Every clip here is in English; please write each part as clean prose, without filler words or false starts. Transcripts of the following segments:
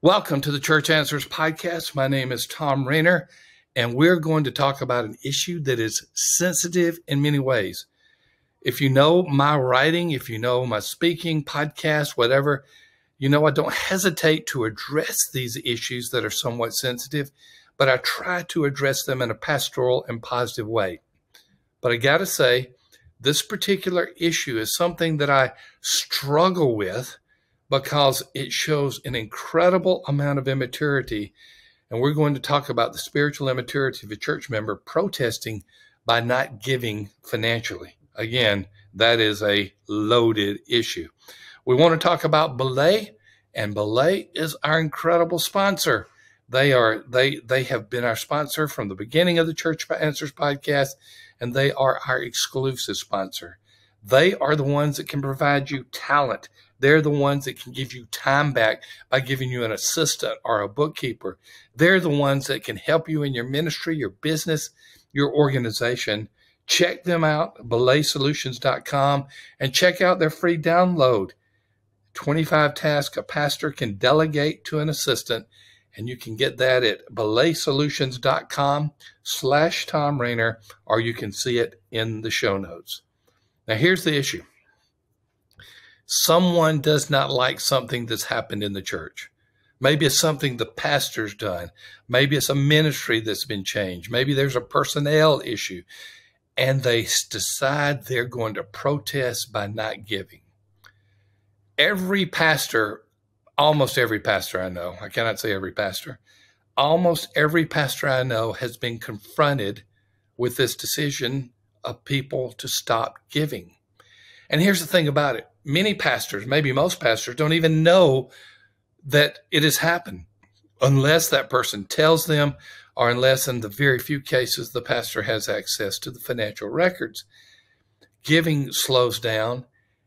Welcome to the Church Answers podcast. My name is Thom, and we're going to talk about an issue that is sensitive in many ways. If you know my writing, if you know my speaking, podcast, whatever, you know I don't hesitate to address these issues that are somewhat sensitive, but I try to address them in a pastoral and positive way. But I got to say, this particular issue is something that I struggle with because it shows an incredible amount of immaturity. And we're going to talk about the spiritual immaturity of a church member protesting by not giving financially. Again, that is a loaded issue. We want to talk about Belay, and Belay is our incredible sponsor. They have been our sponsor from the beginning of the Church Answers podcast, and they are our exclusive sponsor. They are the ones that can provide you talent. They're the ones that can give you time back by giving you an assistant or a bookkeeper. They're the ones that can help you in your ministry, your business, your organization. Check them out, belaysolutions.com, and check out their free download. 25 tasks a pastor can delegate to an assistant, and you can get that at belaysolutions.com/Thom Rainer, or you can see it in the show notes. Now, here's the issue. Someone does not like something that's happened in the church. Maybe it's something the pastor's done. Maybe it's a ministry that's been changed. Maybe there's a personnel issue. And they decide they're going to protest by not giving. Every pastor, almost every pastor I know, I cannot say every pastor, almost every pastor I know has been confronted with this decision of people to stop giving. And here's the thing about it. Many pastors, maybe most pastors, don't even know that it has happened unless that person tells them, or unless in the very few cases the pastor has access to the financial records. Giving slows down,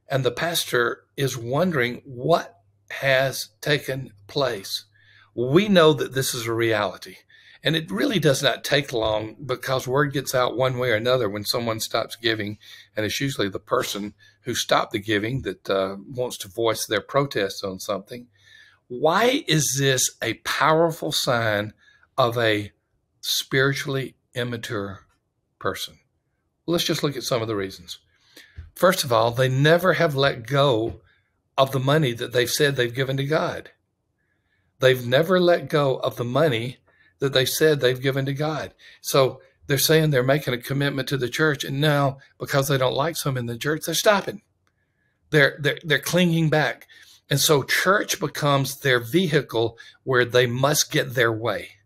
and the pastor is wondering what has taken place. We know that this is a reality, and it really does not take long because word gets out one way or another when someone stops giving, and it's usually the person who stopped the giving that wants to voice their protest on something. Why is this a powerful sign of a spiritually immature person? Well, let's just look at some of the reasons. First of all, they never have let go of the money that they've said they've given to God. They've never let go of the money that they said they've given to God. So they're saying they're making a commitment to the church, and now because they don't like some in the church, they're stopping. They're clinging back. And so church becomes their vehicle where they must get their way.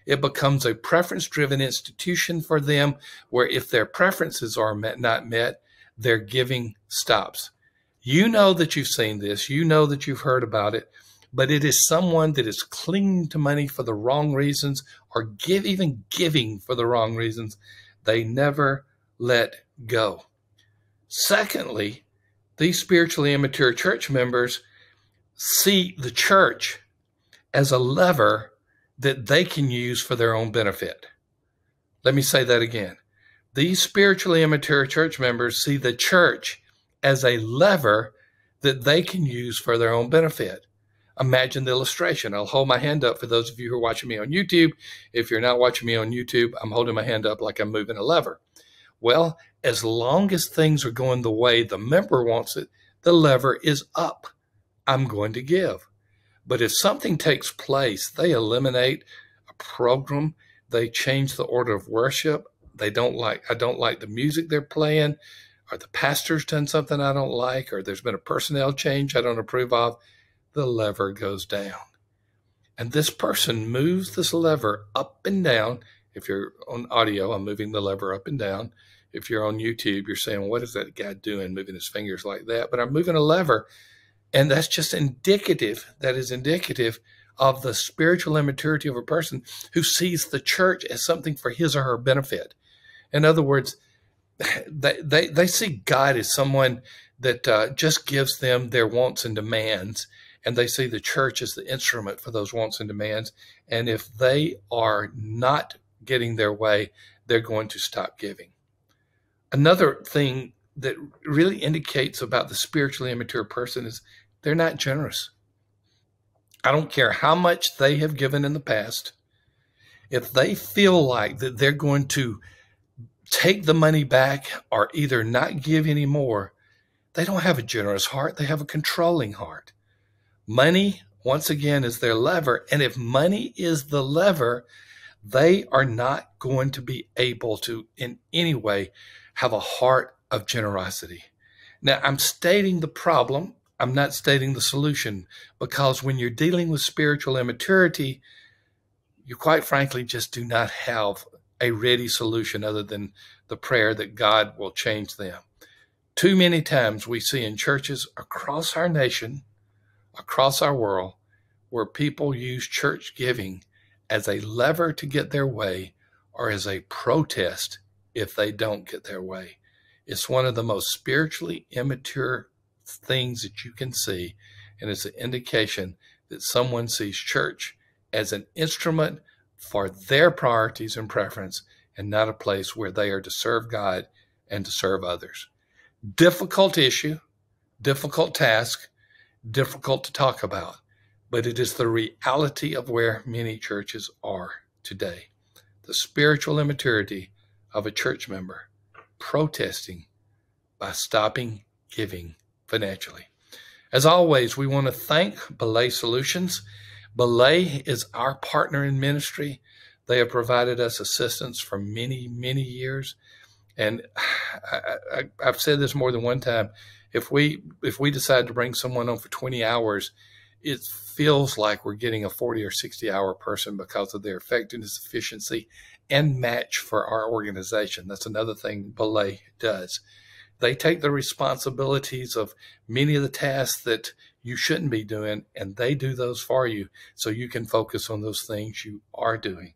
It becomes a preference-driven institution for them where if their preferences are not met, their giving stops. You know that you've seen this. You know that you've heard about it. But it is someone that is clinging to money for the wrong reasons or even giving for the wrong reasons. They never let go. Secondly, these spiritually immature church members see the church as a lever that they can use for their own benefit. Let me say that again. These spiritually immature church members see the church as a lever that they can use for their own benefit. Imagine the illustration. I'll hold my hand up for those of you who are watching me on YouTube. If you're not watching me on YouTube, I'm holding my hand up like I'm moving a lever. Well, as long as things are going the way the member wants it, the lever is up. I'm going to give. But if something takes place, they eliminate a program, they change the order of worship, I don't like the music they're playing, or the pastor's done something I don't like, or there's been a personnel change I don't approve of, the lever goes down. And this person moves this lever up and down. If you're on audio, I'm moving the lever up and down. If you're on YouTube, you're saying, what is that guy doing, moving his fingers like that? But I'm moving a lever, and that's just indicative. That is indicative of the spiritual immaturity of a person who sees the church as something for his or her benefit. In other words, they see God as someone that just gives them their wants and demands, and they see the church as the instrument for those wants and demands. And if they are not getting their way, they're going to stop giving. Another thing that really indicates about the spiritually immature person is they're not generous. I don't care how much they have given in the past. If they feel like that they're going to take the money back or either not give anymore, they don't have a generous heart. They have a controlling heart. Money, once again, is their lever. And if money is the lever, they are not going to be able to in any way have a heart of generosity. Now, I'm stating the problem. I'm not stating the solution, because when you're dealing with spiritual immaturity, you quite frankly just do not have a ready solution other than the prayer that God will change them. Too many times we see in churches across our nation, across our world, where people use church giving as a lever to get their way or as a protest if they don't get their way. It's one of the most spiritually immature things that you can see, and it's an indication that someone sees church as an instrument for their priorities and preference and not a place where they are to serve God and to serve others. Difficult issue, difficult task, difficult to talk about, but it is the reality of where many churches are today. The spiritual immaturity of a church member protesting by stopping giving financially. As always, we want to thank Belay Solutions. Belay is our partner in ministry. They have provided us assistance for many, many years. And I've said this more than one time. If we decide to bring someone on for 20 hours, it feels like we're getting a 40 or 60 hour person because of their effectiveness, efficiency, and match for our organization. That's another thing Belay does. They take the responsibilities of many of the tasks that you shouldn't be doing, and they do those for you so you can focus on those things you are doing.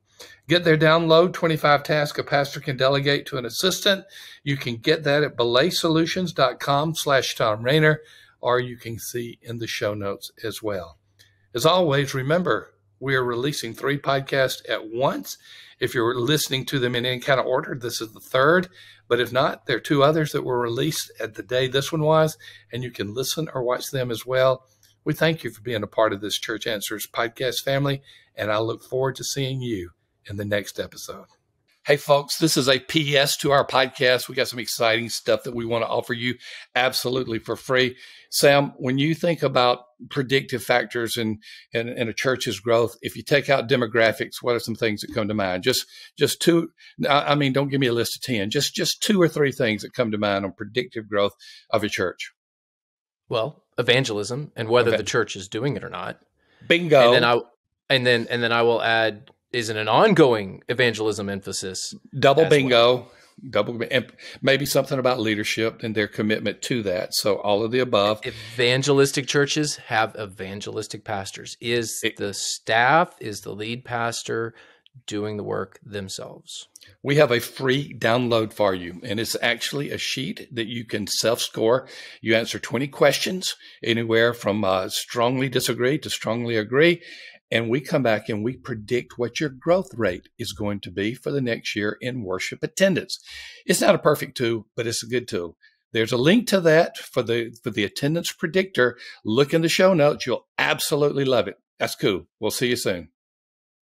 Get their download, 25 tasks a pastor can delegate to an assistant. You can get that at belaysolutions.com/Thom Rainer, or you can see in the show notes as well. As always, remember, we are releasing 3 podcasts at once. If you're listening to them in any kind of order, this is the 3rd. But if not, there are 2 others that were released at the day this one was, and you can listen or watch them as well. We thank you for being a part of this Church Answers podcast family, and I look forward to seeing you in the next episode. Hey, folks, this is a PS to our podcast. We got some exciting stuff that we want to offer you absolutely for free. Sam, when you think about predictive factors in a church's growth, if you take out demographics, what are some things that come to mind? Just 2. I mean, don't give me a list of 10. Just 2 or 3 things that come to mind on predictive growth of a church. Well, evangelism and whether the church is doing it or not. Bingo. And then I will add, is it an ongoing evangelism emphasis? Double bingo. Well. Maybe something about leadership and their commitment to that. So all of the above. Evangelistic churches have evangelistic pastors. Is the staff, is the lead pastor doing the work themselves? We have a free download for you, and it's actually a sheet that you can self-score. You answer 20 questions, anywhere from strongly disagree to strongly agree. And we come back and we predict what your growth rate is going to be for the next year in worship attendance. It's not a perfect tool, but it's a good tool. There's a link to that for the attendance predictor. Look in the show notes. You'll absolutely love it. That's cool. We'll see you soon.